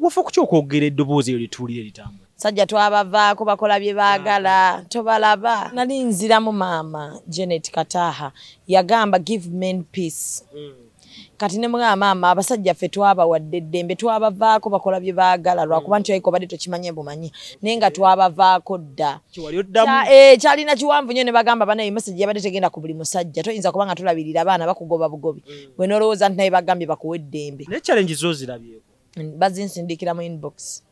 wafa kuki okwogera eddoboozi eryo lituulire litambula sajja twabavaako bakola bye baagala tobalaba nali nziramu maama Janet Kataha yagamba give men peace kati ne maama abasajja ffe twabawadde eddembe twabavaako bakola bye baagala lwakuba nti oyiko badde tokimanye bumanye naye nga twabavaako dda kyalina kiwanvu nnyo ne bagamba banaye message yabadde tegenda ku buli musajja toyinza kubanga tulabirira abaana bakugoba bugobi bwe nolowooza nti naye bagambye bakuwa eddembe naye challenge zo zirabyeko bazinsindikira mu inbox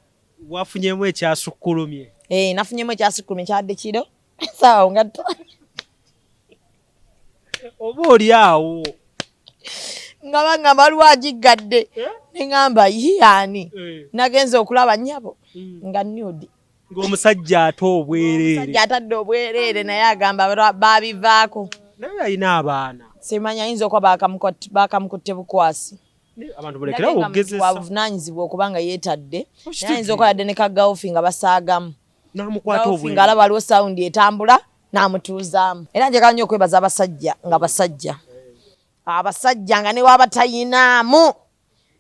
wafunyemu ekyasukkulumye nafunyemu ekyasukkulumye kyadde kiro saawa nga oba oli awo nga bangamba waliwo agiggadde ne ngamba yiyaani nagenza okulaba nnyabo nga nude ng'omusajja ate obwereere omusajja atadde obwereere naye agamba baabivaako naye alina abaana simanya ayinza okuba bakamukutte bukwasi abantu mulekerawo okugezesa wabuvunaanyizibwa okubanga yeetadde naye ayinza okuba yadde ne kagawufi nga basaagamu n'amukwata obwereere nga alaba waliwo sawundi etambula n'amutuuzaamu era njagala nnyo okwebaza abasajja nga abasajja nga ne waba tayinaamu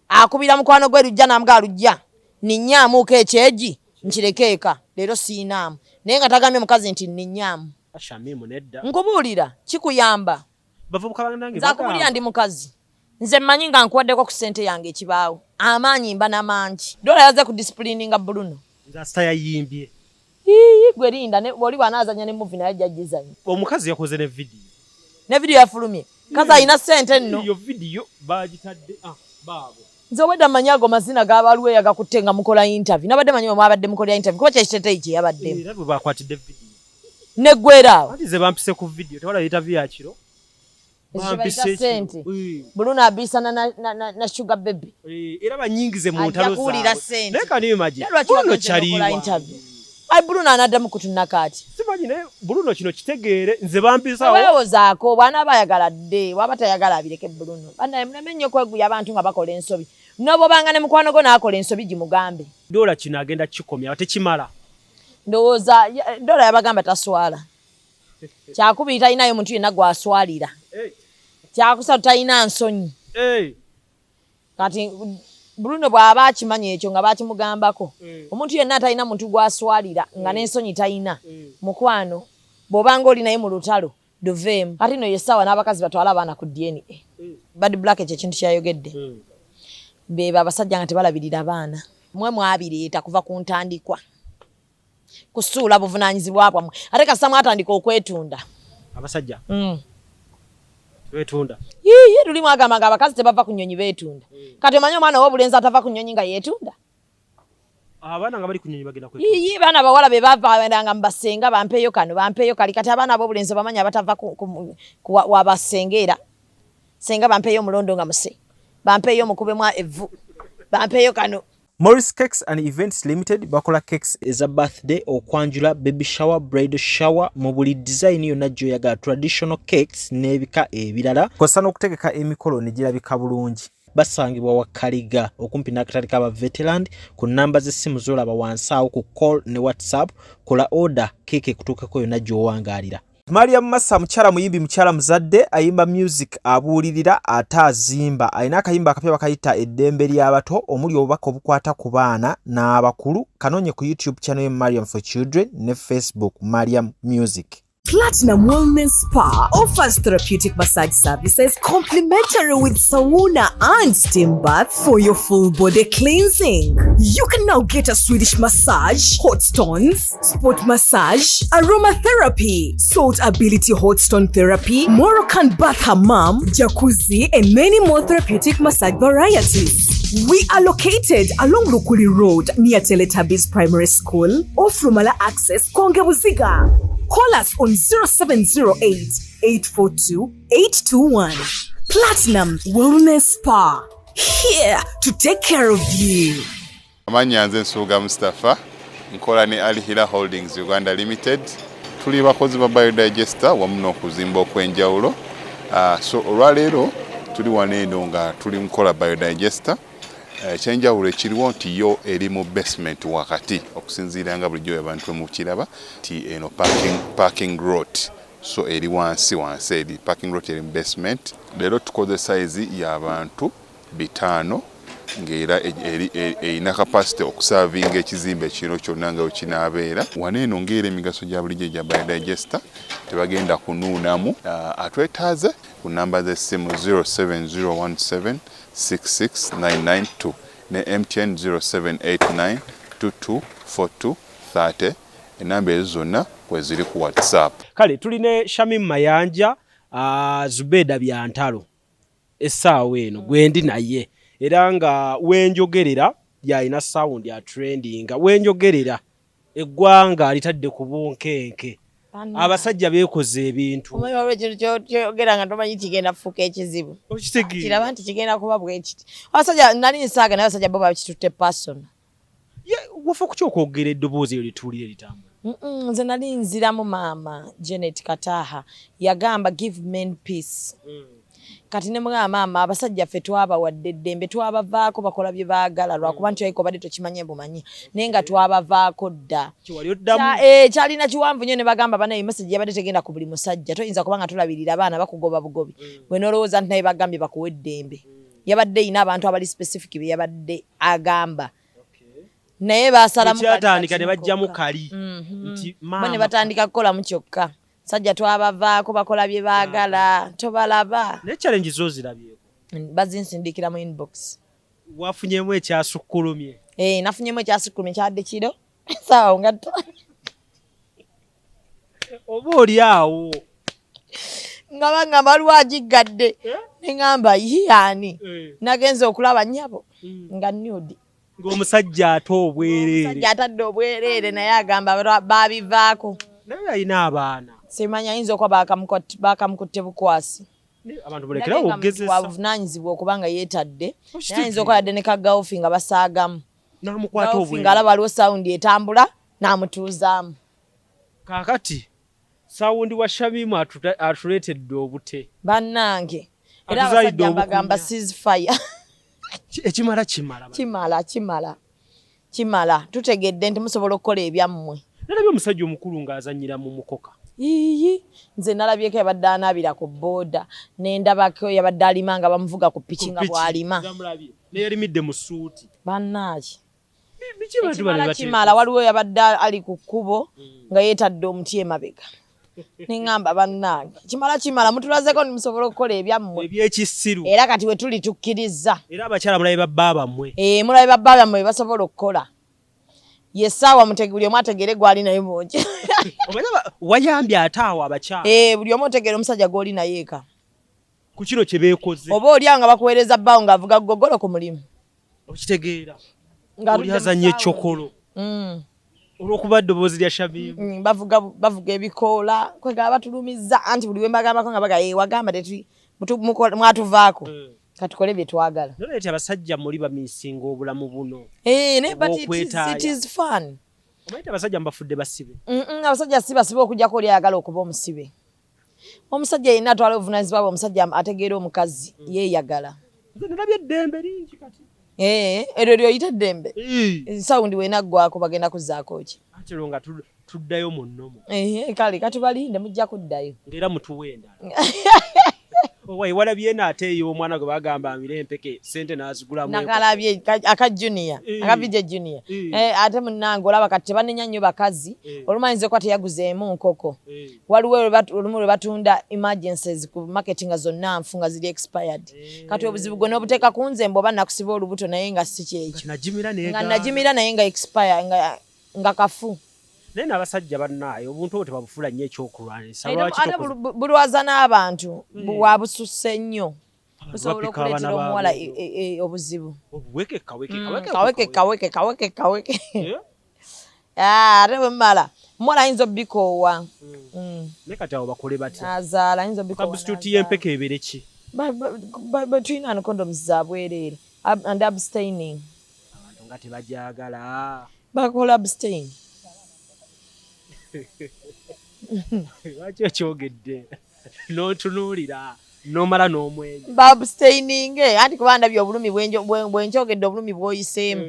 akubira mukwano gwe lujja namuga lujja ninyaamuuko ekyeji nkireke leero siinaamu naye nga tagambye mukazi nti ninyaamu Shamim nedda nkubuulira kikuyamba bavubuka banange nzakubulira ndi mukazi nze mmanyi nga nkuwaddeko ku ssente yange ekibaawo amaanyi mba n'amangi dola yaze ku disciplininga Bruno nzasita yayimbye gwe linda bw'oli bw'anaazanya ne muvi naye jjagizanya omukazi yakoze ne vidiyo yafulumye kazi alina ssente nno iyo vidiyo bagitadde baabo nze obwedda mmanyi ago mazina g'abaluwe yagakutte nga mukola interview nabadde manyi mwabadde mukola interview kuba kyekiteteyi kye yabaddemu era bwe bakwatidde vidiyo neggweraawo ze bampise ku vidiyo tewala interview ya kiro bampise sente Bruno abisana na sugar baby era banyingize mu ntalo zaabwe yakuwulira sente naye kani imaji ono kyaliwa ai Bruno anaddamu kutunakaati simanyi naye Bruno kino kitegeere nze bampisawo weewozaako bwana bayagala dde waba tayagala abireke Bruno banaye muleme nnyo kweguya abantu nga bakola ensobi n'obwobanga ne mukwano gwo n'akola ensobi gimugambe dola kino agenda kikomya tekimala ndowooza dola yabagamba taswala kyakubiri talinayo muntu yenna gwaswalira kyakusatu talina nsonyi kati Bruno bw'aba akimanya ekyo nga bakimugambako omuntu yenna atalina muntu gwaswalira nga n'ensonyi talina mukwano bw'obanga oli naye mu lutalo doveemu ate no yessaawa n'abakazi batwala abaana ku DNA bad black ekyo ekintu kyayogedde beba abasajja nga tebalabirira abaana mwe mwabireeta kuva ku ntandikwa kusuula buvunaanyizibwa bwamwe ate kasita mwatandika okwetunda abasajja betunda tuli mwagamba nga abakazi tebava ku nnyonyi beetunda kati omanyi omwana w'obulenzi atava ku nnyonyi nga yeetunda abaana nga bali ku nnyonyi bagenda kwetunda baana bawala be bavanga mu basenga bampeeyo kano bampeeyo kali kati abaana ab'obulenzi bamanyi abatava wabasengeera senga bampeeyo omulondo nga muse bampeeyo omukubemu evvu bampeeyo kano Morris Cakes and Events Limited bakola cakes eza birthday okwanjula baby shower bridal shower mu buli design yonna gy'oyagala traditional cakes n'ebika ebirala kosa n'okutegeka emikolo ne girabika bulungi basangibwa wakaliga okumpi n'akatale k'aba veteran ku namba z'essimu z'olaba wansi awo ku call ne whatsapp kola order cake kutuukako yonna gy'owangaalira Mariam Massa mukyala muyimbi mukyala muzadde ayimba music abuulirira ate azimba alina akayimba akapya bakayita eddembe ly'abato omuli obubaka obukwata ku baana n'abakulu kanoonye ku YouTube channel ye Mariam for Children ne Facebook Mariam Music. Platinum Wellness Spa offers therapeutic massage services complimentary with sauna and steam bath for your full body cleansing. You can now get a Swedish massage, hot stones, sport massage, aromatherapy, salt ability hot stone therapy, Moroccan bath hammam, jacuzzi, and many more therapeutic massage varieties. We are located along Lukuli Road near Teletubbies Primary School, off Rumala Access, Kongebuziga. Call us on 0708-842-821. Platinum Wellness Spa, here to take care of you. Amanya nze Nsuuga Mustafa, nkola ne Alihira Holdings Uganda Limited. Tuli bakozi ba biodigester wamu n'okuzimba okwenjawulo. So olwaleero tuli waneeno nga tuli nkola biodigester. Ekyenjawulo ekiriwo nti yo eri mu basement wakati okusinziira nga bulijjo abantu mu kiraba ti eno parking lot so eri wansi eri parking lot eri mu basement. Leero tukoze size y'abantu 5 ng'era erina capacity okusavinga ekizimbe kino kyonna nga wekinaabeera. Wano eno ng'era emigaso gya bulijjo gya biodigester tebagenda kunuunamu. Atwetaaze ku namba z'essimu 07017669992 ne MTN 0789224230. Enamba ezo zonna kweziri ku WhatsApp. Kale tuline Shamim Mayanja, Zubeda Byantalo essaawa eno gwendi naye era nga wenjogerera yalina sound ya trending nga wenjogerera eggwanga litadde ku bunkenke. Abasajja beekoze ebintu. Omanyi olw'ekintu kyogera nga tomanyi kigenda kufuuka ekizibu. Okitegeera. Kiraba nti kigenda kuba bwe kiti. Abasajja nali nsaaga naye abasajja bo bakitutte personal. Wafa ku kyokwogera eddoboozi eryo lituulire litambula. Nze nali nziramu maama Janet Kataha yagamba give men peace. Kati ne mugamba maama abasajja ffe twabawadde eddembe twabavaako bakola bye baagala lwakuba nti oyiko badde tokimanye bumanyi naye nga twabavaako dda. Kyalina kiwanvu nnyo ne bagamba banaye message yabadde tegenda ku buli musajja toyinza kuba nga tulabirira abaana bakugoba bugobi bwe nolowooza nti naye bagambye bakuwa eddembe. Yabadde yina abantu abali specific bye yabadde agamba. Naye basalamu kyatandika ne bajjamu kali nti maama ne batandika kukolamu kyokka. Sajja twabavaako bakola bye baagala tobalaba. Ne challenge zo zirabyeko. Bazinsindikira mu inbox. Wafunyemu ekyasukkulumye. Nafunyemu ekyasukkulumye kyadde kiro. Sawa ngato. Oba oli awo. Nga bangamba waliwo agigadde. Ne ngamba yiyaani. Nagenze okulaba nnyabo. Nga nude. Ng'omusajja ate obwereere. Omusajja atadde obwereere naye agamba baabivaako. Naye alina abaana. Simanya ayinza okuba bakamukutte bukwasi. Abantu bolekerawo okugezesa. Wavunaanyizibwa okuba nga yeetadde. Naye ayinza okuba yadde ne kagawufi nga basaagamu. N'amukwata obwereere. Nga alaba waliwo sawundi etambula n'amutuuzaamu. Kaakati sawundi wa Shamim atuleetedde obute. Bannange. Era abasajja mbagamba ceasefire. Ekimala. Kimala. Tutegedde nti musobola okukola ebyammwe. Nalabye omusajja omukulu ng'azannyira mu mukoka. Nze nalabyeko yabadde anaabira ku booda n'endabako yabadde alima nga bamuvuga ku piki nga bw'alima. Ne yalimidde mu suuti. Bannaaki. Kimala waliwo yabadde ali ku kkubo nga yeetadde omuti emabega. Neŋŋamba bannange kimala mutulazeko ni musobola okukola ebyammwe. Ebyekisiru. Era kati we tuli tukkiriza. Era abakyala mulabe babba bammwe. Mulabe babba bammwe basobola okukola. Yesaawa muteguli omu ategere gwali naye mungi. Wayambye ate awo abakyala. Buli omu otegere omusajja gw'oli naye eka. Ku kino kye beekoze. Oba oli nga bakuweereza bbaawo ng'avuga gogolo ku mulimu. Okitegeera. Oli azannya ekyokolo. Olw'okuba ddoboozi lya Shamim. Bavuga ebikoola kwegaba batulumizza anti buli we mbagambako nga baga wagamba mwatuvaako. Katukole bye twagala. Noleti abasajja muli bamisinga obulamu buno. But it is fun. Omaita abasajja mbafudde basibe. Abasajja si basibe okujjako oli ayagala okuba omusibe. Omusajja yenna atwala obuvunaanyizibwa bwe omusajja ategeera omukazi yeeyagala. Nalabye eddembe lingi kati. Eryo lyoyita eddembe. Sawundi wenaggwako bagenda kuzzaako ki. Atero nga tuddayo mu nnomo. Kale katubalinde mujja kuddayo. Ng'era mutuwenda. Owayi walabye naate eyo omwana gwe bagamba amire empeke sente n'azigulamu. Nakalabye aka junior, aka vije junior. Ate munnange olaba kati tebanenya nnyo bakazi. Olumanyiza ko teyaguzeemu nkoko. Waliwo olumu lwe batunda emergencies ku marketing zonna nfunga ziri expired. Kati obuzibu gwe n'obuteeka ku nze mboba nakusiba olubuto naye nga si kyekyo. Najimira naye nga expire nga kafu. Naye n'abasajja bannaayo obuntu obwo tebabufuula nnyo ekyokulwanyisa. Ate bulwaza n'abantu wabususse nnyo. Busobola okuleetera omuwala obuzibu. Kaweke. Ate bwe mmala omuwala ayinza obbikoowa. Ne kati awo bakole batya? Azaala ayinza obbikoowa. Substitute y'empeke ebere ki? Tulina no condoms za bwereere and abstaining. Abantu nga tebagyagala. Bakola abstain. Lwaki okyogedde n'otunuulira n'omala n'omwenyi abstaining anti kuba ndabye obulumi bwenkyogedde obulumi bw'oyiseemu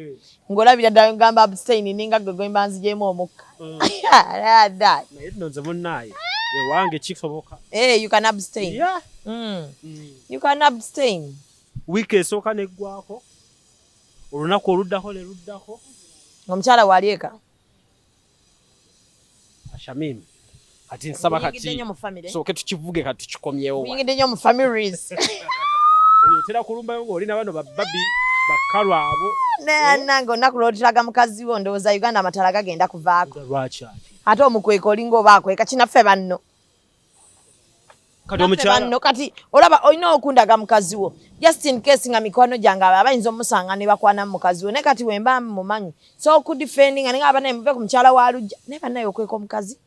ng'olabira ddala ngamba abstaining nga gwe gwemba nzigyemu omukka naye nno nze munnaaye ewange kisoboka. You can abstain. You can abstain. Wiiki esooka neggwako olunaku oluddako le luddako omukyala wali eka Shamim kati nsaba kati soke tukivuge kati tukikomyewo uyingidde nnyo mu families otera kulumbayo ng'olina bano babbabi bakkalu abo nange olunaku lwotulaga mukazi wo ndowooza Uganda amatala gagenda kuvaako lwaki ate omukweka olinga oba akweka kinaffe banno kati omukyala kati olaba olina okundaga mukazi wo just in case nga mikwano gyange abo abayinza omusanga ne bakwana mu mukazi wo naye kati wemba mumanyi so okudifendinga ninga abanaye muve ku mukyala wa lujja naye banaye okweka omukazi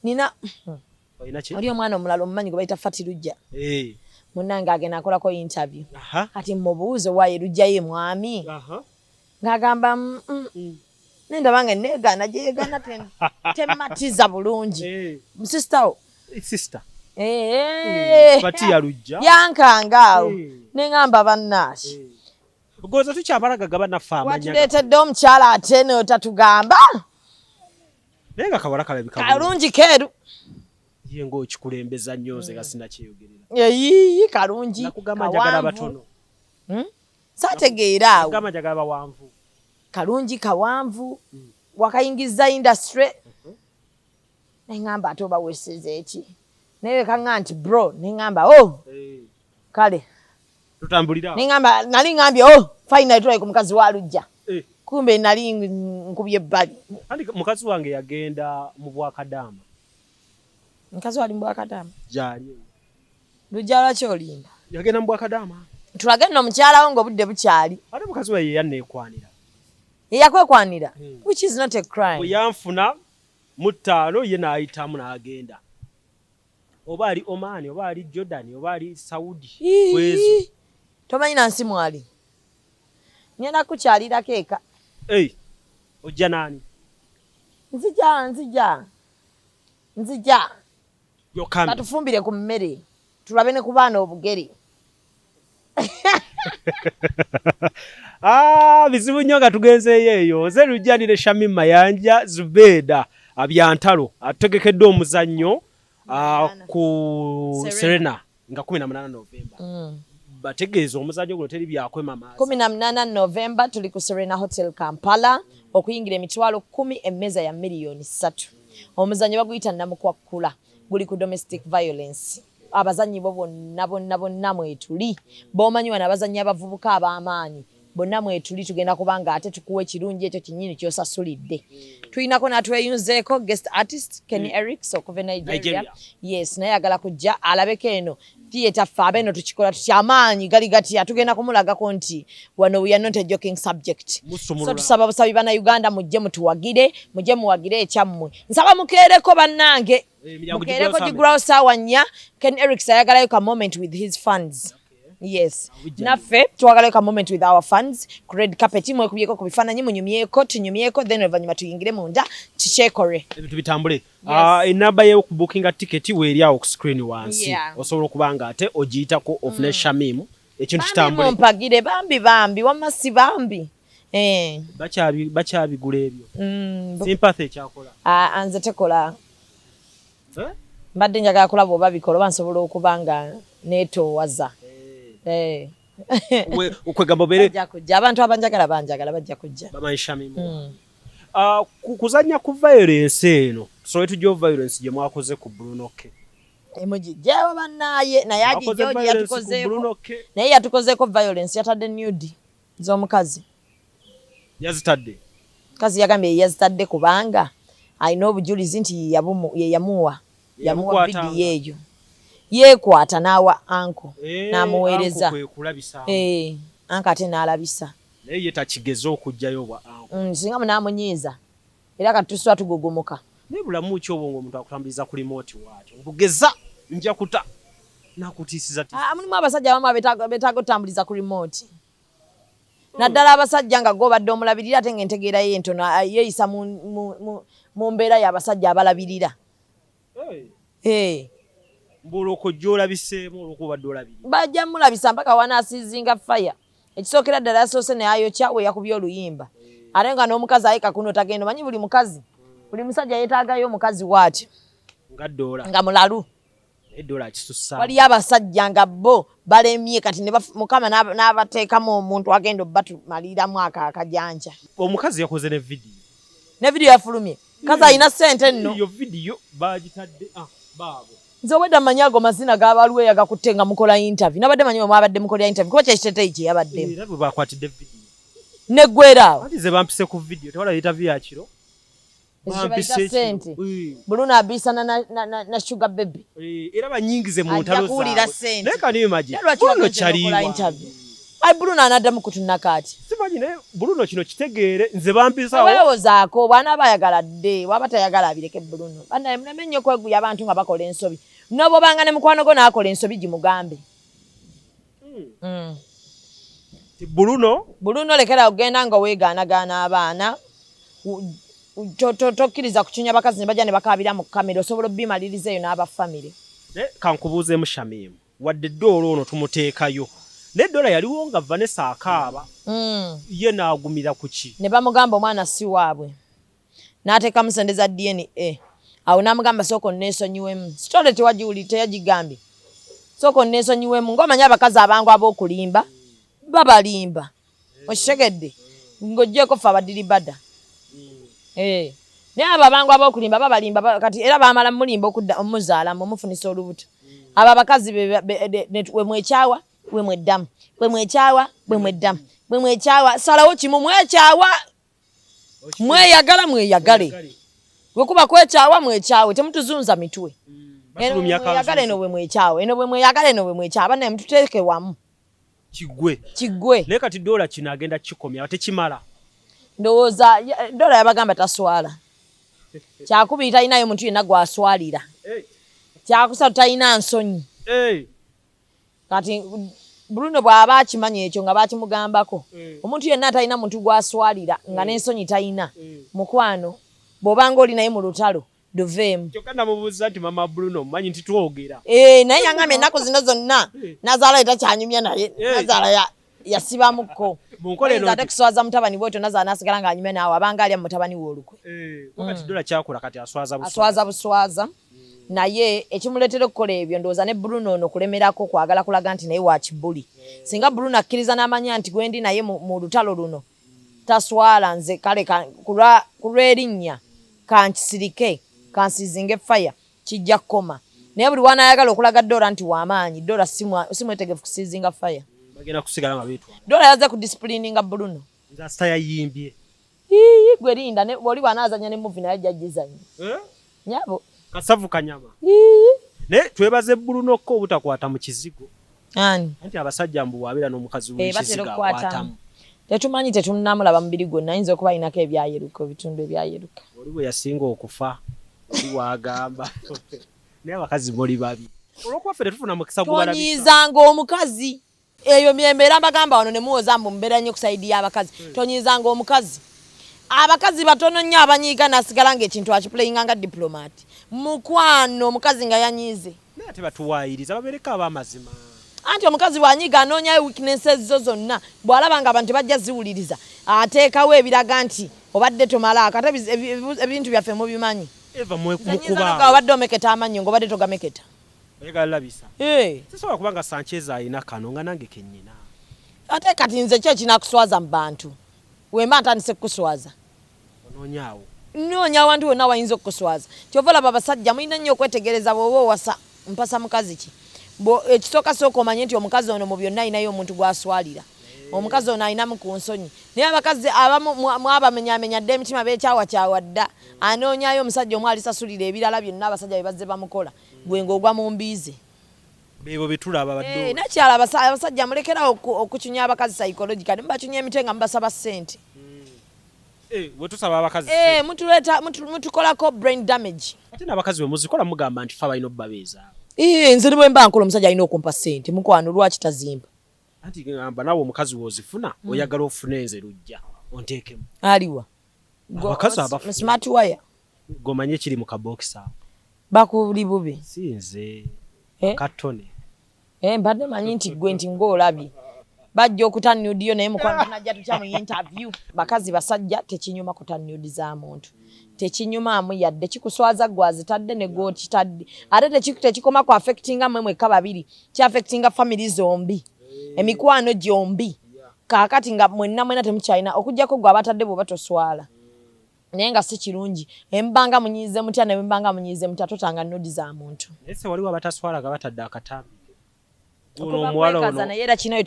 nina oli omwana omulala omumanyi gwe bayita Fati Lujja munnange agenda akolako interview kati mubuuze waaye Lujja ye mwami ng'agamba nendaba nga neegaana gyeyegaana tematiza bulungi sister Fati ya Lujja yankanga awo neŋŋamba bannaaki goza tukyabalaga bannaffe amanya watuleetedde omukyala ate n'otatugamba naye nga kawala kalabika kalungi keeru ye ng'okikulembeza nnyo nze nga sinakyeyogerera eyi kalungi nakugamba njagala batono saategeera awo nakugamba njagala bawanvu kalungi kawanvu wakayingiza industry neŋŋamba ate oba weeseza eki naye kaŋŋa nti bro neŋŋamba kale tutambulira neŋŋamba nali ŋŋambye finally tulaye ku mukazi wa Lujja kumbe nali nkubye ebbali mukazi wange yagenda mu Bwakadaama mukazi wali mu Bwakadaama gyali Lujja lwaki olimba yagenda mu Bwakadaama tulage nno omukyalawo ng'obudde bukyali ate mukazi we ye yanneekwanira yeyakwekwanira which is not a crime bwe yanfuna mu ttaano ye n'ayitamu n'agenda oba ali Oman oba ali Jordan oba ali Saudi kwezo tomanyi nansi mwali ngenda kukyalirako eka ojja nani nzija yokambi batufumbire ku mmere tulabe ne ku baana obugere bizibu nnyo nga tugenzeeyo eyo nze Lujjanire Shamim Mayanja Zubeda abyantalo ategekedde omuzannyo ku Serena nga 18 November bategeeza omuzannyo guno teri byakwema maazi 18 November tuli ku Serena Hotel Kampala okuyingira emitwalo 10 emmeeza ya miliyoni 3 omuzannyo baguyita namukwakkula guli ku domestic violence abazannyi bo bonna mwetuli b'omanyi wano abazannyi abavubuka ab'amaanyi bonna mwetuli tugenda kubanga ate tukuwa ekirungi ekyo kinnyini kyosasulidde tulinako natweyunzeeko guest artist Kenny Erics okuva Nigeria yes naye ayagala kujja alabeko eno theatre ffe abeeno tukikola tukyamaanyi gali gatya tugenda kumulagako nti wano we are not a joking subject so tusaba busabi bana Uganda mujje mutuwagire mujje muwagire ekyammwe nsaba mukeereko bannange mukeereko gigulawo saawa 4 Kenny Erics ayagalayo ka moment with his fans yes naffe twagalayo ka moment with our fans ku red carpet mwekubyeko ku bifaananyi munyumyeko tunyumyeko then oluvannyuma tuyingire munda tukyekore ebintu bitambule enamba yo kubookinga ticket weeri awo ku screen wansi osobola okuba nga ate ogiyitako ofune Shamim ekintu kitambule mpagire bambi wamma si bambi bakyabigula ebyo sympathy ekyakola anze tekola mbadde njagala kulaba oba bikola oba nsobola okuba nga neetoowaza okwegamba obeere abantu abanjagala banjagala bajja kujja bamanyi Shamim kuzannya ku violence eno tusobola tujja violence gye mwakoze ku Bruno K emugijjawo bannaye naye agijjawo gye yatukozeeko naye yatukozeeko violence yatadde nude z'omukazi yazitadde mukazi yagambye yazitadde kubanga alina obujulizi nti ye yamuwa vidiyo eyo yeekwata n'awa anko n'amuweereza anko ate n'alabisa naye ye takigeza okugjayo bwa anko singa munaamunyiiza era kati tusula tugogomoka naye bulamu ki obwo ng'omuntu akutambuliza ku remote waati obugeza nja kuta nakutiisiza mulimu abasajja abamu betaaga otambuliza ku remote naddala abasajja nga gobadde omulabirira ate ng'entegeera ye entono yeeyisa mu mbeera y'abasajja abalabirira mbula okojja olabiseemu olwokubadde olabirira bajja mulabisa mpaka wanaasiizinga faya ekisookera ddala yasoose ne ayokya we yakubye oluyimba ate nga n'omukazi ayeka kuno tagenda omanyi buli musajja yeetaagayo omukazi waatyo nga ddoola nga mulalu $1 kisusa waliyo abasajja nga bo balemye kati mukama n'abateekamu omuntu agenda obatumaliramu akajanja. Omukazi yakoze ne video. Ne video yafulumye. Kazi alina ssente nno. Iyo video bagitadde baabo. Nze obwedda mmanyi ago mazina g'abaliwo eyagakutte nga mukola interview. Nabadde manyi mwabadde mukola interview. Kuba kyekiteteeyi kye yabaddemu. Era bwe bakwatidde video. Neggweeraawo. Anti ze bampise ku video tewala interview ya kiro. Bampise sente. Bruno abisana na sugar baby. Era banyingize mu ntalo zaabwe. Ajakulira sente. Leka niyo maji. Ono kyaliwa. Ai Bruno anaddamu kutunakaati. Simanyi ne Bruno kino kitegeere nze bampisawo. Weewozaako bwana bayagala dde waba tayagala abireke Bruno. Bana muleme nnyo kweguya abantu nga bakola ensobi. Nobo banga ne mukwano go n'akola ensobi gimugambe. Bruno lekera ogenda nga weegaanagaana abaana. Tokkiriza kukinya bakazi ne bajja ne bakaabira mu kamera osobola obbimaliriza eyo n'abafamire. Kankubuuzeemu Shamim. Wadde ddoolo ono tumuteekayo. Neddola yaliwo nga Vanessa akaaba. Ye n'agumira ku ki? Ne bamugamba omwana si waabwe. N'ateeka musende za DNA. Awo n'amugamba sooka onneesonyiwemu. Sitole teyagigambye. Sooka onneesonyiwemu. Ng'omanyi abakazi abangu ab'okulimba babalimba. Okitegedde? Ng'oggyeko ffe abadiribada. Naye abo abangu ab'okulimba babalimba kati era baamala mulimba omuzaala mumufunisa olubuto. Abo abakazi we mwekyawa we mweddamu. We mwekyawa we mweddamu. We mwekyawa salawo kimu mwekyawa. Mweyagala mweyagale. We kuba kwekyawa mwekyawe temutuzunza mitwe. Mweyagale no we mwekyawe. Eno we mweyagale no we mwekyawa. Bana mututeeke wamu. Kigwe. Naye kati $1 kino agenda kikomya ate kimala. Ndowooza $1 yabagamba taswala. Kyakubiri talinayo muntu yenna gwaswalira. Kyakusatu talina nsonyi. Kati Bruno bw'aba akimanyi ekyo nga bakimugambako. Omuntu yenna talina muntu gwaswalira nga n'ensonyi talina. Mukwano bw'obanga oli naye mu lutalo duveemu. Kyokka namubuuza nti mama Bruno mmanyi nti twogera. Naye yangambye ennaku zino zonna Nazaala etakyanyumya naye. Nazaala yasibamuko. Ate kuswaza mutabani bwetyo Nazaala n'asigala ng'anyumya naawe abanga alya mutabani w'olukwe. Kati $1 kyakola kati aswaza buswaza. Naye ekimuleetera okukola ebyo ndowooza ne Bruno ono kulemerako kwagala kulaga nti naye wa kibuli. Singa Bruno akkiriza n'amanya nti gwendi naye mu lutalo luno taswala nze kale ku lw'erinnya kankisirike kansizinge fire kijja kukoma. Naye buli wanaayagala okulaga $1 nti w'amaanyi $1 simwetegefu kusizinga fire. Bagenda kusigala nga beetwala. $1 yaze ku disciplininga Bruno. Nzasta yayimbye. Gwe linda bw'oli bw'anaazanya ne movie naye jjajjizanya. Nyabo. Kasavu kanyama. Ne twebaze Bruno K obutakwata mu kizigo. Ani? Anti abasajja mbu wabeera n'omukazi w'ekizigo akwatamu. Tetumanyi tetunnamulaba mu birigonna ayinza okuba alinako ebyayeruka ebitundu ebyayeruka. Oli bwe yasinga okufa oli wagamba. Naye abakazi muli babi. Olwokuba ffe tetufuna mukisa gubalabika. Tonyiizanga omukazi. Eyo myembeera mbagamba wano ne muwoza mbu mbeera nnyo kusaidiya abakazi. Tonyiizanga omukazi. Abakazi batono nnyo abanyiiga nasigala ng'ekintu akipuleyinga nga diplomat. Mukwano omukazi nga yanyiize. Naye ate batuwaayiriza babeereko ab'amazima. Anti omukazi bw'anyiiga anoonyayo weaknesses zo zonna bw'alaba nga abantu bajja ziwuliriza ateekawo ebiraga nti obadde tomalaako ate ebintu byaffe mubimanyi. Eva mukuba. Obadde omeketa amannyo ng'obadde togameketa. Egalabisa. Sisobola kubanga Sanchez ayina kano nga nange kennyina. Ate kati nze ki ekinakuswaza mu bantu? Wemba ntandise kukuswaza. Onoonyaawo. Noonya awantu wonna wayinza okukuswaza. Kyova olaba abasajja mulina nnyo okwetegereza bw'oba owasa mpasa mukazi ki. Ekisooka sooka omanye nti omukazi ono mu byonna ayinayo omuntu gw'aswalira. Omukazi ono ayinamu ku nsonyi. Naye abakazi abamu mwabamenyamenyadde emitima beekyawakyawa dda. Anoonyayo omusajja omu alisasulira ebirala byonna abasajja bye bazze bamukola. Gwe ng'ogwa mu mbiize. Bebo betulaba baddo. Nakyala abasajja mulekerawo okukyunya abakazi psychologically mubakyunya emitwe mubasaba ssente. Wetusaba abakazi. Mutukolako brain damage. Ate n'abakazi bwe muzikola mugamba nti fa balina obbabeeza. Nze bwe mba nkola omusajja alina okumpa ssente mukwano lwaki tazimba. Anti gamba nawe omukazi w'ozifuna oyagala ofune nze lujja onteekemu. Aliwa. Abakazi abafuna. Smart wire. Gomanye kiri mu kabokisa. Bakuli bubi. Si nze. Katone. Mbadde manyi nti gwe nti ng'olabye. bajja okutanudiyo naye mukwano tunajja tukya mu interview bakazi basajja tekinyuma kutanuudi za muntu tekinyumaamu yadde kikuswaza gwazitadde ne gwokitadde ate tekikoma ku affectinga mweka babiri ki affectinga family zombi emikwano gyombi kaakati nga mwenna temukyalina okugjako gwe abatadde bw'oba toswala naye nga si kirungi embanga munyiize mutya nembanga munyiize mutya totanga nodi za muntu ese waliwo abataswalaga batadde akatambi okubakwekaza naye era kinayo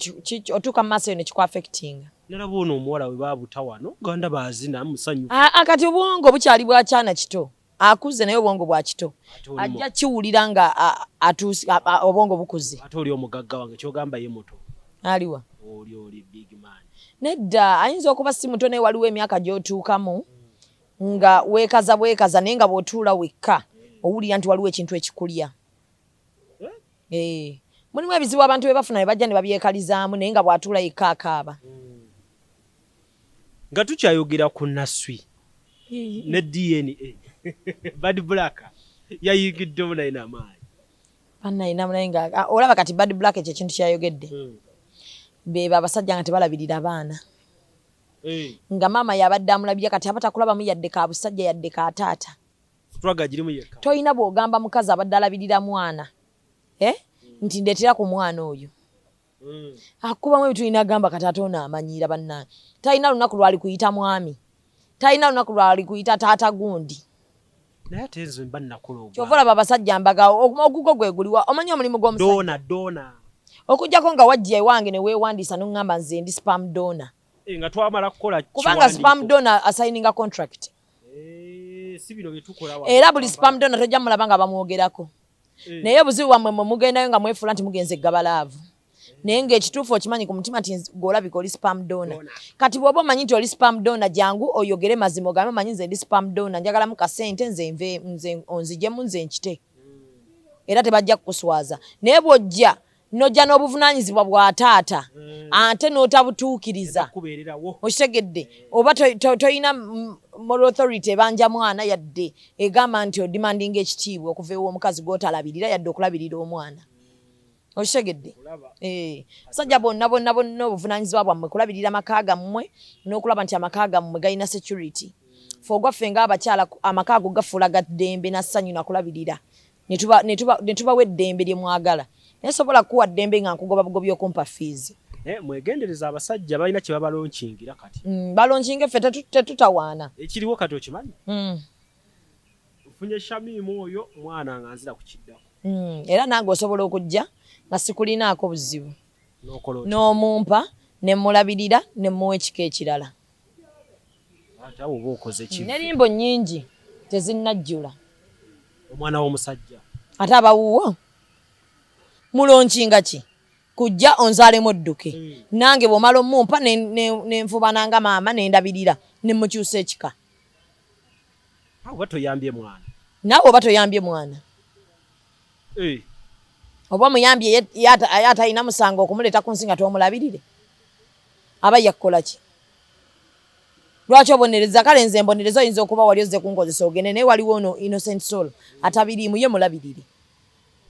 otuuka mu maaso yo ne kikuaffectinga nera buno omuwala we babuta wano ganda bazina musanyufu kati obwongo bukyali bwakyana kito akuze naye obwongo bwa kito ajja kiwulira nga obwongo bukuze ate oli omugagga wange kyogamba ye muto aliwa oli big man nedda ayinza okuba si muto naye waliwo emyaka gy'otuukamu nga weekaza naye nga bw'otuula wekka owulira nti waliwo ekintu ekikulya mulimu ebizibu abantu bye bafuna ne bajja ne babyekalizaamu naye nga bw'atuula yekka akaaba nga tukyayogera ku naswi ne DNA bad black yayingiddemu naye n'amaanyi bannayinamu naye nga olaba kati bad black ekyo ekintu kyayogedde beba abasajja nga tebalabirira baana nga maama yabadde amulabirira kati abatakulabamu yadde ka busajja yadde ka taata toyina bw'ogamba mukazi abadde alabirira mwana nti ndeetera ku mwana oyo akubamu ebintu tulina agamba kati ate ono amanyiira bannange talina lunaku lwali kuyita mwami talina lunaku lwali kuyita taata gundi naye ate nze mba nnakulobwa kyova olaba abasajja mbaga ogugo gwe guliwa omanyi omulimu gw'omusajja dona okujjako nga wajja ewange ne weewandiisa n'oŋŋamba nze ndi spam donor nga twamala kukola kubanga spam donor assigninga contract si bino bye tukola era buli spam donor tojja mulaba nga bamwogerako naye obuzibu bwammwe mwe mugendayo nga mwefuula nti mugenze gabalaavu naye ng'ekituufu okimanyi ku mutima nti gw'olabika oli spam donor kati bw'oba omanyi nti oli spam donor jangu oyogere mazima ogambe omanyi nze ndi spam donor njagalamu kasente nze onzijemu nze nkite era tebajja kukuswaza naye bw'ojja nojja n'obuvunaanyizibwa bwa taata ate n'otabutuukiriza okitegedde oba toyina moral authority ebanja mwana yadde egamba nti odimandinga ekitiibwa okuva ew'omukazi gw'otalabirira yadde okulabirira omwana okitegedde basajja bonna obuvunaanyizibwa bwammwe kulabirira maka gammwe n'okulaba nti amaka gammwe galina security fe ogwaffe ng'abakyala amaka ago gafuula ga ddembe nassanyu nakulabirira ne tubawa eddembe lye mwagala nesobola kuwa ddembe nga nkugoba bugobi okumpa fees mwegendereza abasajja balina kye babalonkingira kati balonkinga ffe tetutawaana ekiriwo kati okimanyi nfunye Shamim oyo mwana nga nzira ku kiddako era nange osobola okujja nga sikulinaako buzibu n'omumpa ne mulabirira ne muwa ekika ekirala ate awo oba okoze ki nerimbo nnyingi tezinnajjula omwana w'omusajja ate abawuwo mulonkinga ki kujja onzaalemu odduke nange bw'omala omumpa nenfuba nanga maama nendabirira nemukyusa ekika oba toyambye mwana naawe oba toyambye mwana oba muyambye ye atalina musango okumuleeta ku nsi nga tomulabirire aba yakukola ki lwaki obonereza kale nze mbonereza oyinza okuba wali ozze kunkozesa ogende naye waliwo ono innocent soul atabiriimu ye mulabirire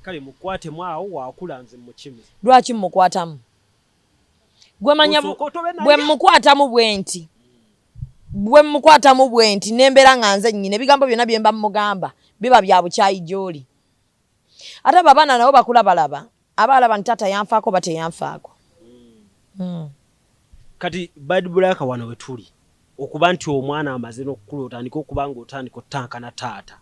kale mukwatemu awo wakula nze mukimu lwaki mmukwatamu gwemanya bwe mmukwatamu bwe nti nembeera nga nze nnyina ebigambo byonna bye mba mmugamba biba bya bukyayi gy'oli ate abo abaana nabo bakula balaba abaalaba nti taata yanfaako ba teyanfaako kati bad black wano we tuli okuba nti omwana amaze n'okukula otandika okuba nga otandika ottankana taata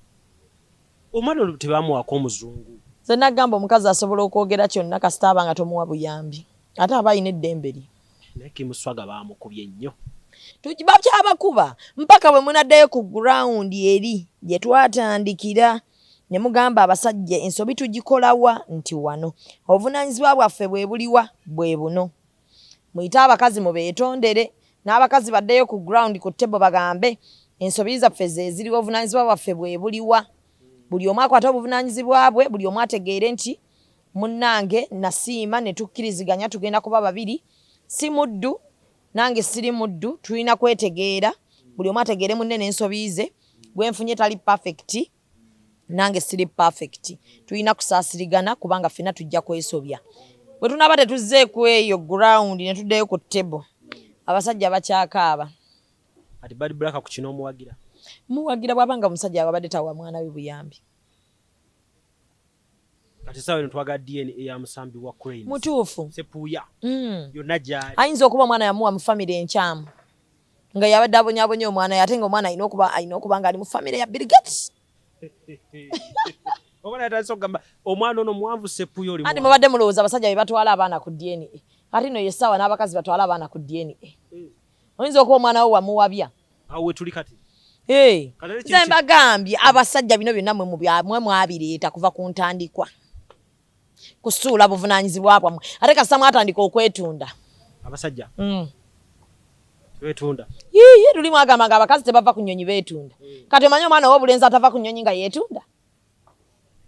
omwana tebamuwako omuzungu nze nagamba omukazi asobola okwogera kyonna kasita aba nga tomuwa buyambi ate aba ayina eddembe lye naye kimuswaga bamukubye nnyo bakyabakuba mpaka bwe munaddayo ku gurawundi eri gye twatandikira ne mugamba abasajja ensobi tugikolawa nti wano obuvunaanyizibwa bwaffe bwe buliwa bwe buno muyite abakazi mubeetondere n'abakazi baddeyo ku ground ku tebo bagambe ensobi zaffe ze ziriwo obuvunaanyizibwa bwaffe bwe buliwa buli omu akwate obuvunaanyizibwa bwe buli omu ategeere nti munnange nasiima ne tukkiriziganya tugenda kuba babiri si muddu nange siri muddu tulina kwetegeera buli omu ategeere munne n'ensobi ze gwenfunye tali perfect nange siri perfect tulina kusaasirigana kubanga ffenna tujja kwesobya bwe tunaba tetuzze ku eyo ground ne tuddeyo ku table abasajja bakyakaaba ati bad black ku kino omuwagira muwagira bwabanga omusajja abadde tawa mwana we buyambi kati sawa ntwaga DNA ya musambi wa Cranes mutuufu sepuya yonna gyali ayinza okuba omwana yamuwa mu famire enkyamu nga yabadde abonyaabonye omwana ye ate nga omwana alina okuba nga ali mu famire ya Bill Gates obona yatandise okugamba omwana ono mwanvu sepuya oli andi mubadde mulowooza abasajja be batwala abaana ku DNA ate no yessaawa n'abakazi batwala abaana ku DNA oyinza okuba omwana we wamuwabya awo we tuli kati nze mbagambye abasajja bino byonna mwe mwabireeta kuva ku ntandikwa kusuula buvunaanyizibwa bwammwe ate kasita mwatandika okwetunda abasajja betunda yiyi tuli mwagamba nga abakazi tebava ku nnyonyi beetunda kati omanye omwana w'obulenzi atava ku nnyonyi nga yeetunda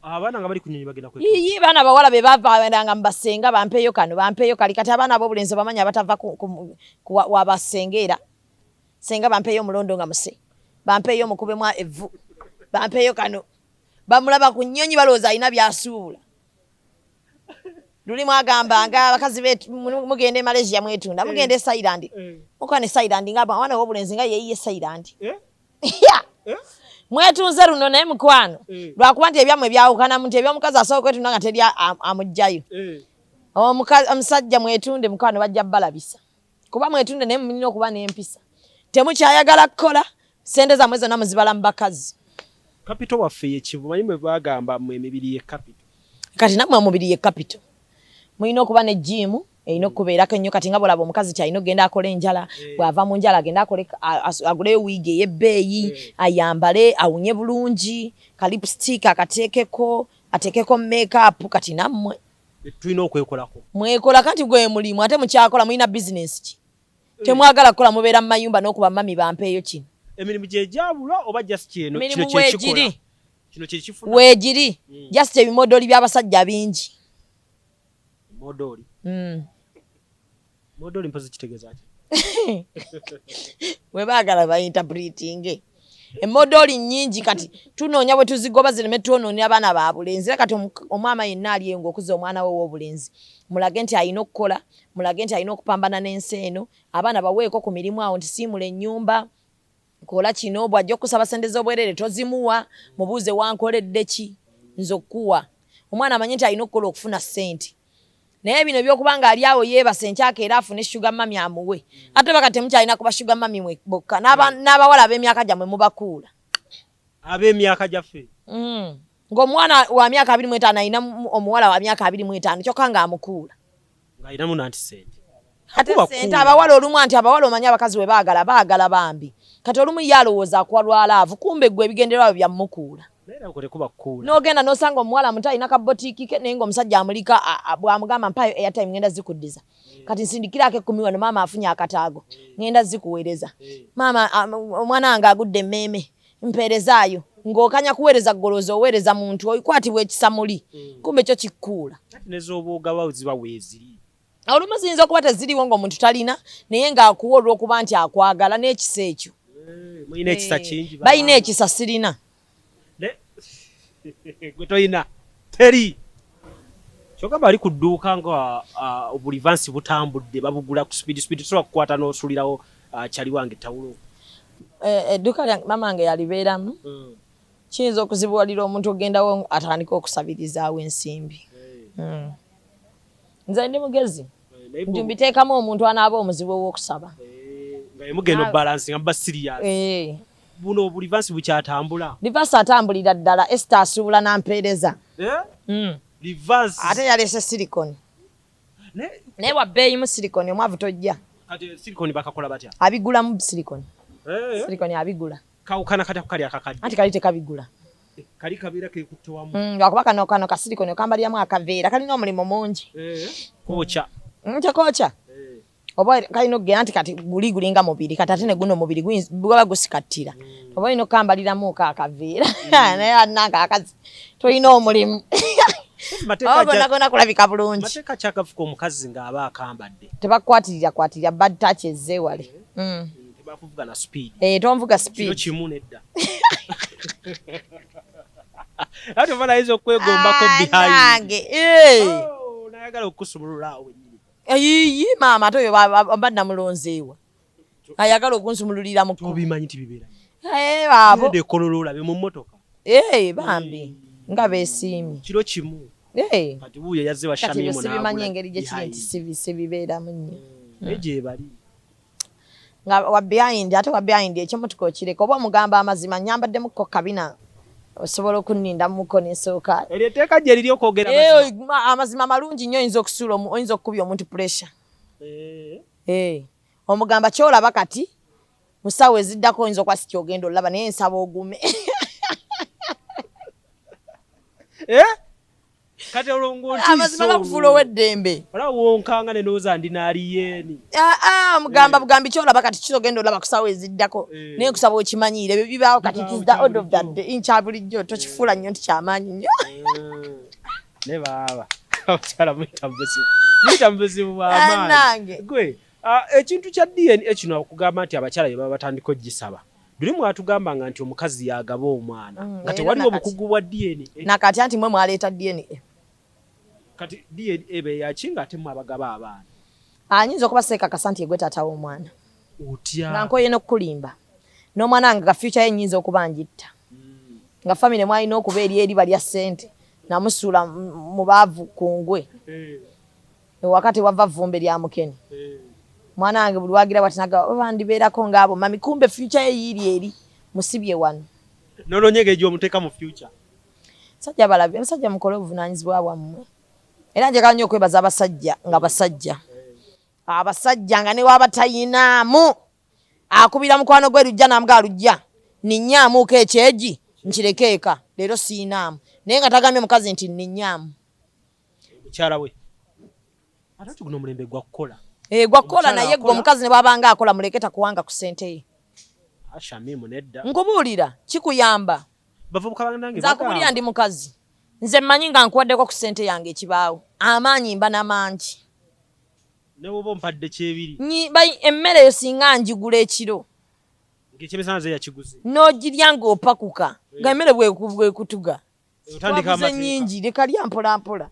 abaana nga bali ku nnyonyi bagenda kwetunda yiyi baana bawala be bavaanga mu basenga bampeeyo kano bampeeyo kali kati abaana ab'obulenzi bamanya abatava wabasengeera senga bampeeyo omulondo nga muse bampeeyo omukubemu evvu bampeeyo kano bamulaba ku nnyonyi balowooza alina byasuubula luli mwagamba nga abakazi mugenda e Malaysia mwetunda mugenda e Thailand mukwane Thailand nga abaana b'obulenzi nga yeeyiye Thailand mwetunze luno naye mukwano lwakuba nti ebyammwe byawukana nti eby'omukazi asobola kwetunda nga teri amugjayo omusajja mwetunde mukwano bajja balabisa kuba mwetunde naye mulina okuba n'empisa temukyayagala kukola sente zammwe zonna muzibala mu bakazi kapito waffe yekivu manyi mwe bagamba mu emibiri ye kapito kati nammwe omubiri ye kapito mulina okuba ne jimu erina okubeerako ennyo kati nga bwolaba omukazi kyalina okugenda akola enjala bw'ava mu njala agenda aguleyo wiigi ey'ebbeeyi ayambale awunye bulungi kalipstick akateekeko ateekeko make-up kati nammwe tulina okwekolako mwekola kati gwe mulimu ate mukyakola mulina bizinesi ki temwagala kukola mubeera mu mayumba n'okuba mami bampeeyo kino emirimu gye gyabula oba just kino kino weegiri kino kye kifuna weegiri just ebimodoli by'abasajja bingi modoli modoli mpozi kitegeeza ki we baagala bainterpreting emodoli nnyingi kati tunoonya bwe tuzigoba zireme twonoonera abaana ba bulenzi kati omwama yenna ali engo okuza omwana we w'obulenzi mulage nti alina okukola mulage nti alina okupambana n'ensi eno abaana baweeko ku mirimu awo nti siimula ennyumba kola kino bw'ajja okusaba sente z'obwerere tozimuwa mubuuze wankoledde ki nze okuwa omwana amanye nti alina okukola okufuna ssente naye bino ebyokuba nga ali awo yeebase enkyaka era afune sugar mami amuwe ate baka temukyalina kuba sugar mami mwe bokka n'abawala ab'emyaka gyammwe mubakuula ab'emyaka gyaffe ng'omwana wa myaka 25 alina omuwala wa myaka 25 kyokka ng'amukuula ng'alinamu nanti sente ate sente abawala olumu anti abawala omanye abakazi we baagala bambi kati olumu ye alowooza akuwa laavu kumbe gwe ebigendererwa bye byamukuula n'ogenda n'osanga omuwala muto alina kabotiiki ke naye ng'omusajja amulika bw'amugamba mpayo airtime ngenda zikuddiza kati nsindikirako 10 wano maama afunye akataago ngenda zikuweereza maama omwana wange agudde emmeeme mpeerezaayo ng'okanya kuweereza ggolozi oweereza muntu okwatibwa ekisamuli kumbe kyo kikkuula nez'obwogabawo ziba weeziri olumu ziyinza okuba teziriwo ng'omuntu talina naye ng'akuwa olw'okuba nti akwagala n'ekisa ekyo mulina ekisa kingi balina ekisa sirina gwe toyina teri kyogamba ali ku dduuka nga obulivansi butambudde babugula ku speed tosobola kukwata n'osulirawo kyali wange tawulo edduuka lyange mama wange yalibeeramu kiyinza okuzibuwalira omuntu ogendawo atandika okusabirizaawo ensimbi nze ndi mugezi nti mbiteekamu omuntu anaaba omuzibu ow'okusaba nga emugenda obalansi nga muba siriyazi buno obulivansi bukyatambula livansi atambulira ddala Esther asuubula nampeereza livansi ate yaleese silikoni naye wabbeeyi mu silikoni omwavu tojja kati silikoni bakakola batya abigulamu silikoni silikoni abigula kawukana kati akali akakadde anti kali tekabigula kali kabeera kekutte wamu lwakuba kano ka silikoni okambaliramu akaveera kalina omulimu mungi kookya tekokya oba kalina okugenda nti kati gulinga mubiri kati ate ne guno mubiri gwaba gusikattira oba olina okukambaliramu akaveera naye ananga akazi tolina omulimu gonna kulabika bulungi mateeka kyakafuka omukazi ng'aba akambadde tebakukwatirira bad touch ezeewale tebakuvuga na speed tonvuga speed kimu nedda ate oba nayinza okwegombako behind ayagala okusumulula awo nyinyi. Eyi mama ate oyo abadda mulonzeewa. Ayagala okunsumululira mu kkubo. Obimanyi nti bibeera. Baabo. Ede kololola be mu mmotoka. Bambi. Nga beesiimye. Kiro kimu. Kati buuyo yazze wa Shamim n'abula. Kati sibimanyi engeri gye kiri nti sibibeeramu nnyo. Eje bali. Nga wa behind ekimotoka okireka oba omugamba amazima nyambaddemukko kabina osobola okunninda mukko n'esooka. Eryo etteeka gye liri okwogera amazima malungi nnyo oyinza okusuula oyinza okukubya omuntu pressure. Omugamba kyolaba kati musawo eziddako oyinza okwasi kyogenda olaba naye nsaba ogume. Kati olongo amazima gakufuula ow'eddembe. Olaba wonkanga ne ndowooza ndi n'aliyeeni. Mugamba bugambi kyolaba kati kyogenda olaba kusawo eziddako naye kusaba okimanyiire ebyo bibaawo kati it is the order of that day nkya bulijjo tokifuula nnyo nti kyamaanyi nnyo. Ne baaba abakyala muyita mubuzibu bw'amaanyi. Gwe ekintu kya DNA kino okugamba nti abakyala bye baba batandika ogisaba. Buli mwatugambanga nti omukazi yagaba omwana. Kati waliwo obukugu bwa DNA. Nakati anti mwe mwaleeta DNA. Kati DNA be yakinga ate mwabagaba abaana. Anyinza okuba seekakasa nti egwe taata w'omwana. Otya. Nga nkoye n'okukulimba. N'omwana wange ga future ye nnyinza okuba ngitta. Nga famire mwalina okuba eri balya ssente. Namusuula mu baavu ku ngwe. Wakati wava vvumbe lya mukene. Mwana wange buli wagira batinaga bandibeerako ng'abo mami kumbe future ye yiri eri musibye wano. Nolonyege gy'omuteeka mu future. Sajja balabye abasajja mukole obuvunaanyizibwa bwammwe. Era njagala nnyo okwebaza abasajja nga basajja. Abasajja nga ne waba tayinaamu akubira mukwano gwe lujja namuga lujja ninyaamuuko ekyeji nkirekeeka leero siinaamu naye nga tagambye mukazi nti ninyaamu. Mukyala we ate guno omulembe gwa kukola. Gwa kukola naye gwe omukazi ne bwabanga akola muleketa kuwanga ku ssente ye. Shamim nedda. Nkubuulira kikuyamba. Bavubuka banange nza kubulira ndi mukazi. Nze mmanyi nga nkuwaddeko ku ssente yange ekibaawo. Amaanyi mba n'amangi. Ne bwoba ompadde kyebiri. Emmere eyo singa njigula ekiro. Ng'ekyemesana ze yakiguze. N'ogirya ng'opakuka. Nga emmere bwekutuga. Otandika amateeka. Nnyingi leka lya mpola mpola.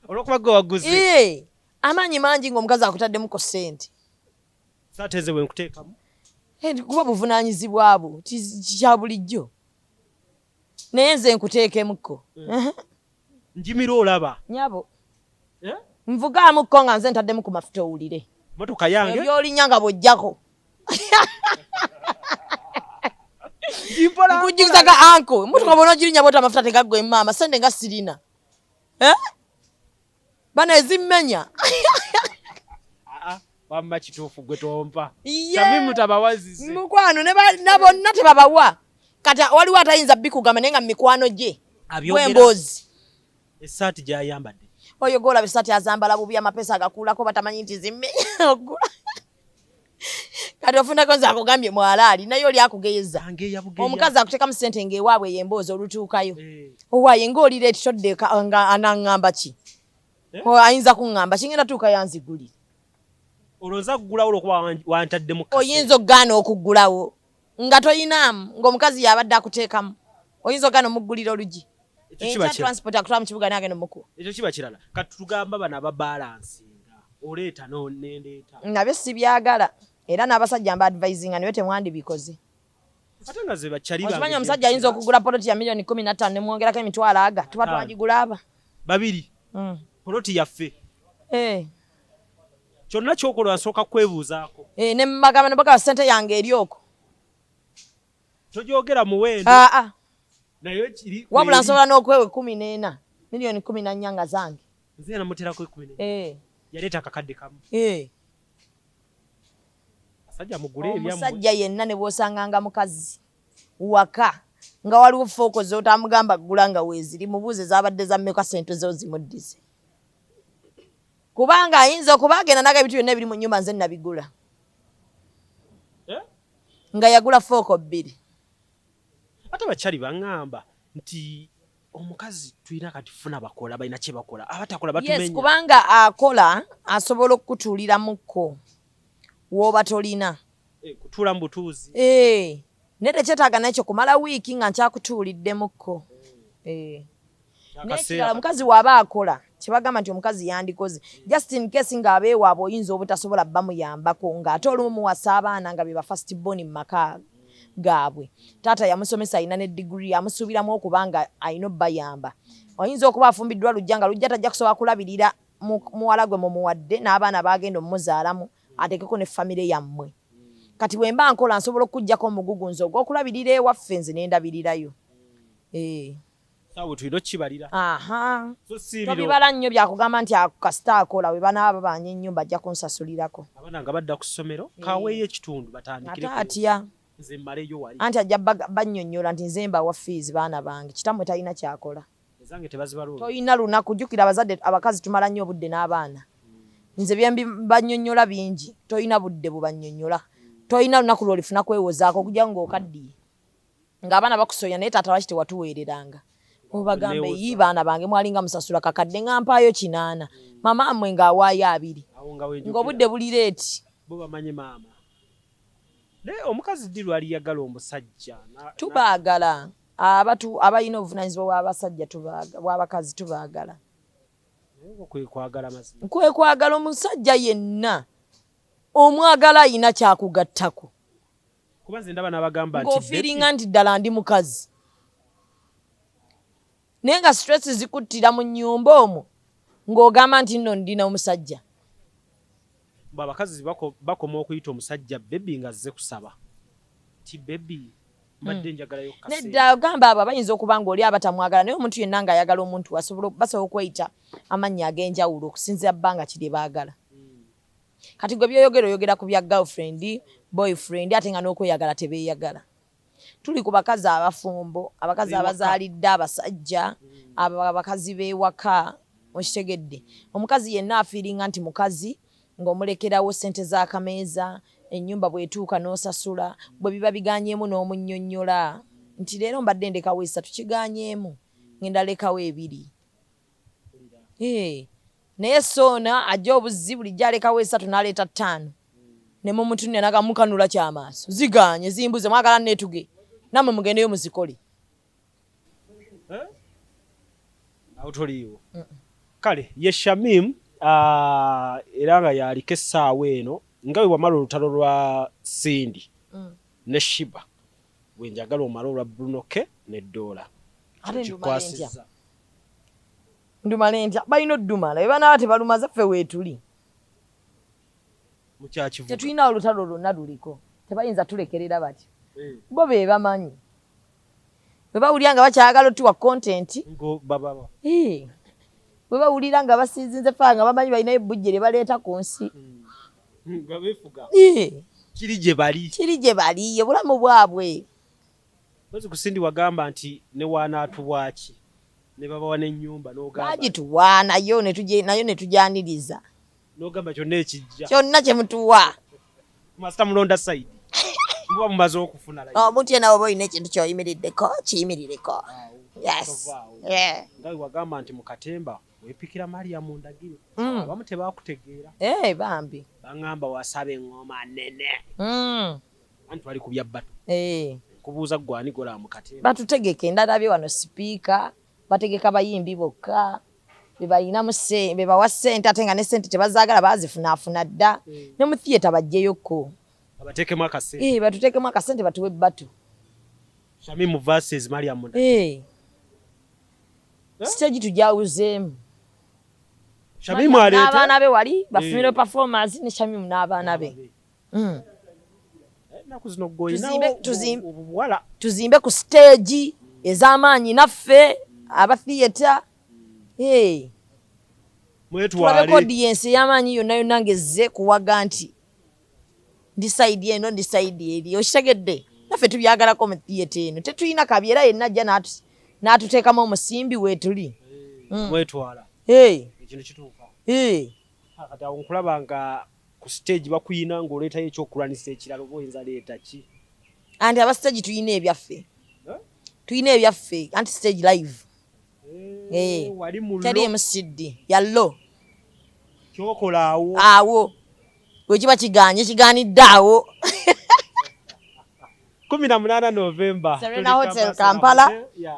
Olwokuba gwe waguze. Amaanyi mangi ng'omukazi akutaddemu ssente. Saateze we nkuteekamu. Kuba buvunaanyizibwa bwo kya bulijjo. Naye nze nkuteekemukko. Njimira olaba. Nyabo. Nvugaamuko nga nze ntaddemu ku mafuta owulire. Motoka yange. Ebyolinya nga bw'ojjako. Nkujigizaga anko. Motoka bw'ona ogirinya bw'ota amafuta tegaggwe maama sente nga sirina. Bana ezimmenya. Wamba kituufu gwe tompa. Shamim tabawazise. Mukwano ne bonna tebabawa. Kati waliwo atayinza bikugamba naye nga mu mikwano gye. Gw'emboozi. Essaati gy'ayambadde. Oyo golaba essaati azambala bubi amapesa agakuulako batamanyi nti zimmenya ogula. Kati ofunako nze akugambye mwalaali naye oli akugeeza. Omukazi akuteekamu ssente ng'ewaabwe y'emboozi olutuukayo. Owaaye ng'olira ekitodde nga anaŋŋamba ki? Ayinza kuŋŋamba kingenda tuuka yanziguli. Olowooza kugulawo olwokuba wantaddemu kase. Oyinza okugaana okuggulawo nga toyinaamu ng'omukazi yabadde akuteekamu. Oyinza okugaana omuggulira olugi. Transport akutwala mu kibuga nange nomukuwa. Ekyo kiba kirala. Kati tugamba bano ababalansinga. Oleeta n'endeeta. Nabyo si byagala. Era n'abasajja mba advisinga naye temwandibikoze. Ate nga ze bakyali bange. Okimanyi omusajja ayinza okugula poloti ya milioni 15 ne mwongerako emitwalo aga. Tuba twagigula aba. Babiri. Poloti yaffe. Kyonna kyokola nsooka kwebuuzaako. Ne mbagamba ne bagaba ssente yange eri okwo. Togyogera muwendo. Naye kiri. Wabula nsobola n'okwewe 14 milioni 14 nga zange. Nze namuterako 14. Yaleeta akakadde kamu. Asajja mugule ebyamu. Omusajja yenna ne bw'osanganga mukazi waka nga waliwo fooko z'otamugamba gula nga weeziri mubuuze zaabadde za mmeka ssente zo zimuddize. Kubanga ayinza okuba agenda naga ebintu byonna ebiri mu nnyumba nze nabigula. Nga yagula fooko 2. Ate bakyali baŋŋamba nti omukazi tulina kati funa bakola balina kye bakola abatakola batumenya. Yes, kubanga akola asobola okutuulira mukko w'oba tolina. Kutuula mu butuuzi. Ne tekyetaaga nakyo kumala wiiki nga nkyakutuulidde mukko. Nekirala mukazi waba akola kibagamba nti omukazi yandikoze just in case nga abeewaabwe oyinza obutasobola bamuyambako ng'ate olumu muwasa abaana nga beba first born mu maka gaabwe taata yamusomesa alina ne degree amusuubiramu okubanga alina obbayamba oyinza okuba afumbiddwa lujja nga lujja tajja kusobola kulabirira muwala gwe mumuwadde n'abaana bagenda omuzaalamu atekeko ne famire yammwe kati bwe mba nkola nsobola okuggyako omugugunzo ogw'okulabirira ewaffe nze n'endabirirayo sawo tulina kibalira tobibala nnyo byakugamba nti kasita akola we banaaba babanya ennyumba ajja kunsasulirako abaana nga badda ku ssomero kaweeyo ekitundu batandikire atya nze mmaleyo wali anti ajja bannyonnyola nti nze mbawa fees baana bange kitammwe talina kyakola ezange tebazibalwa toyina lunaku jjukira abazadde abakazi tumala nnyo obudde n'abaana nze bannyonnyola bingi toyina budde bubannyonnyola toyina lunaku lwolifuna kwewozaako okujja ng'okaddiye ng'abaana bakusonya naye taata lwaki tewatuweereranga obagambe yi baana bange mwalinga musasula kakadde nga mpaayo 8 mama mmwe ng'awaayo 2 ng'obudde buli leeti bo bamanyi maama naye omukazi ddi lwali yagala omusajja tubaagala abalina obuvunanyizibwa bw'abasajja bw'abakazi tubaagala kwe kwagala omusajja yenna omwagala ayina kyakugattako kuba nze ndaba n'abagamba nti ng'ofiiringa nti ddala ndi mukazi naye nga stress zikuttira mu nnyumba omwo ng'ogamba nti nno ndina omusajja abakazi bakoma okuyita omusajja bebi nga azze kusaba ti bebi mbadde njagalayo kaseera nedda ogamba abo bayinza okuba nga oli abatamwagala naye omuntu yenna ng'ayagala omuntu basobola okweyita amannya ag'enjawulo okusinzira bbanga kiri baagala kati gwe byoyogera oyogera ku bya girlfriend boyfriend ate nga n'okweyagala tebeeyagala tuli ku bakazi abafumbo abakazi abazaalidde abasajja abakazi b'ewaka okitegedde omukazi yenna afiiringa nti mukazi ng'omulekerawo ssente z'akameeza ennyumba bw'etuuka n'osasula bwe biba biganyeemu n'omunnyonnyola nti leero mbadde ndekawo 3 kiganyeemu ngenda lekawo 2 naye soona ajja obuzzi bulijjo alekawo 3 n'aleeta 5 ne mumutunira nagamukanula kyamaaso ziganye zimbuze mwagala neetuge namwe mugendeyo muzikole awo toliiwo kale ye Shamim era nga yaliko essaawa eno nga we wamala olutalo lwa Sindi ne Shiba bwe njagala omala olwa Bruno K ne Doola ndumale ntya balina oddumala we banaaba tebalumaze ffe weetuli tetulina olutalo lwonna luliko tebayinza tulekerera batyo bo be bamanyi bwe bawulira nga bakyagala otuwa content bwe bawulira nga basizinze faa nga bamanyi balinayo ebujje lye baleeta ku nsi kiri gye bali obulamu bwabwe ozi ku Sindi wagamba nti ne waanaatuwaaki ne babawa n'ennyumba n'ogamba bagituwa nayo ne tujyaniriza n'ogamba kyonna ekijja kyonna kye mutuwa masita mulonda sayidi muba mumaze okufuna omuntu yenna oba olina ekintu kyoyimiriddeko kiyimirireko nga wagamba nti mu katemba weepikira Mariamu ndagire abamu tebaakutegeera bambi baŋŋamba wasaba eŋŋoma nnene anti twali ku byabbatu kubuuza gwani gola mu katemba batutegeke ndalabye wano sipiika bategeka bayimbi bokka bebawa ssente ate nga ne ssente tebazaagala baazifunaafuna dda ne mu theatre bajjeyoko batuteekemu akasente batuwe ebbatu Shamim versus Mariam stage tujawuzeemu Shamim aleeta n'abaana be wali bafumire performance ne Shamim n'abaana be tuzimbe ku stage ez'amaanyi naffe aba theatre tulabe audience ey'amaanyi yonna yonna ngezze kuwaga nti ndi side eno ndi side eri okitegedde naffe tubyagalako mu theatre eno tetulina kabi era yenna ajja n'atuteekamu omusimbi weetuli mwetwala ekintu kituuka kati awo nkulaba nga ku stage bakuyina ng'oleetayo ekyokulwanisa ekirala oba oyinza leeta ki anti aba stage tulina ebyaffe anti stage live teri MCD yallo kyokola awo bwe kiba kigaanidde awo 18 November. Serena Hotel Kampala.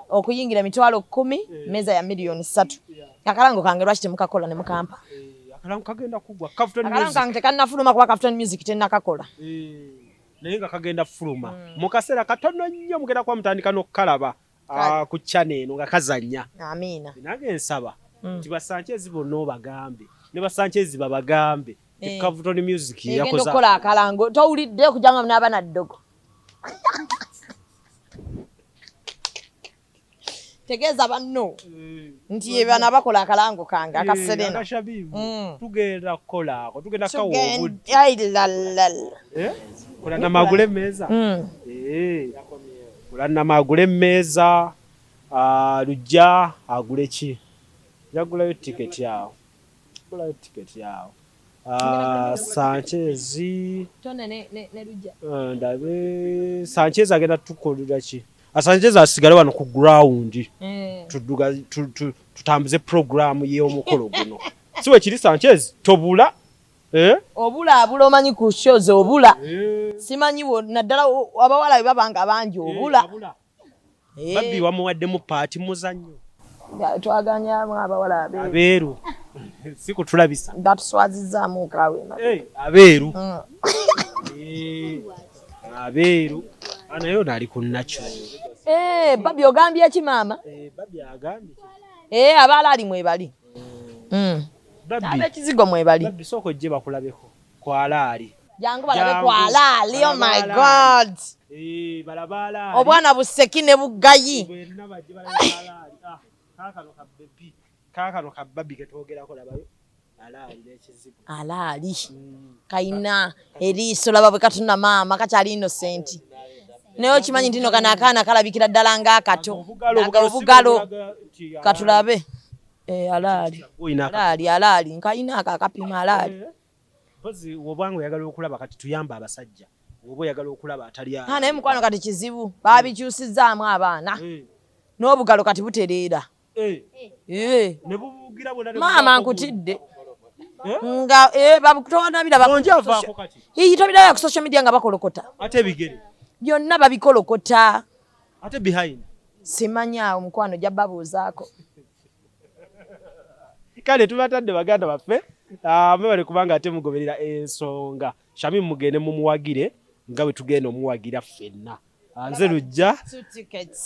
Okuyingira mitwalo 10 meza ya milioni 3. Akalango kange lwaki temukakola ne mukampa. Akalango kagenda kugwa Kafton Music. Akalango kange tekanafuluma kuba Kafton Music tenakakola. Naye nga kagenda fuluma. Mu kaseera katono nnyo mugenda kwa mutandika n'okkalaba ku channel eno nga kazannya. Amiina. Nange nsaba nti basanchezi bonna bagambe ne basanchezi babagambe Kafton Music yakoza. Egenda okukola akalango towulidde okujanga n'abaana ddogo. Tegeza banno nti ebana bakola akalango kange akaserena tugenda kukola tugenda kawo obudde kola na magule meza kola na magule meza lujja agule ki yagulayo ticket yao kulayo ticket yao Sanchez tone ne lujja ndabe Sanchez agenda tukolera ki Sanchez asigale wano ku ground tuduga tutambuze program y'omukolo guno siwe kiri Sanchez tobula obula abula omanyi ku shows obula simanyi naddala abawala babanga bangi obula babbi wamuwadde mu party muzanyo twaganya abawala abeeru siku tulabisa batuswaziza mu kawe abeeru abeeru anayo nali kunnacho babi ogambye ki mama babi agambye abala ali mwebali babi kizigo mwebali babi soko je bakulabeko kwalaali jangu balabe kwalaali oh my god balabala obwana buseki ne bugayi bwenna baje balabala kakano kabbebi kakano kabbabi ketogerako labayo alaali n'ekizigo alaali kaina eriiso laba bwe katuna maama kakyali innocent naye kimanyi ntino kana akaana kalabikira ddala ng'akato obugalo katulabe alaali nkaina ako akapima alaali pozi wobwangu oyagala okulaba kati tuyamba abasajja oba oyagala okulaba atali naye mukwano kati kizibu baabikyusizzaamu abaana n'obugalo kati butereera maama nkutidde nga babitobiraba ku social media nga bakolokota ate bigere byonna babikolokota ate behind simanya omukwano jabbabuuzaako kale tubatadde baganda baffe bale kubanga ate mugoberera ensonga Shamim mugende mumuwagire nga bwe tugenda omuwagira ffenna nze lujja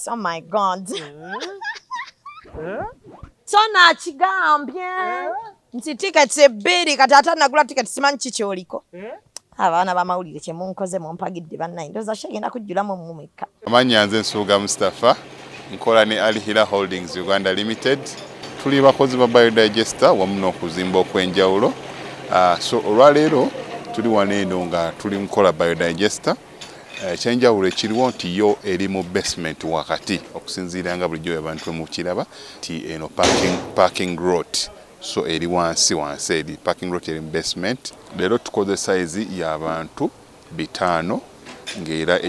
oh my god so nakigambye nti tiketi ebbiri kati ate nagula tiketi simanyi kikyoliko abaana bamawulire kyemunkoze mumpagidde bannaye ndoza shagenda kujjulamu mumeka amanya nze Nsuuga Mustafa nkola ne Alihila Holdings Uganda Limited tuli bakozi ba biodigester wamu n'okuzimba okwenjawulo so olwaleero tuli waneeno nga tuli nkola biodigester ekyenjawulo ekiriwo nti yo eri mu basement wakati okusinziira nga bulijjo abantu mu kiraba ti eno parking lot so eri wansi eri parking lot eri mu basement leero tukoze size y'abantu 5 ng'era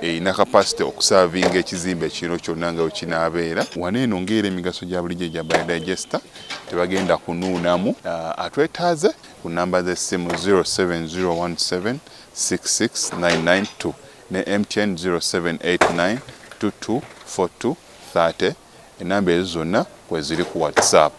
erina capacity okusavinga ekizimbe ekiro kyonna nga wekinaabeera waneeno ng'era emigaso gya bulijjo gya biodigester tebagenda kunuunamu atwetaaze ku namba z'essimu 07017669992 ne MTN 0789224230 enamba ezo zonna kweziri ku WhatsApp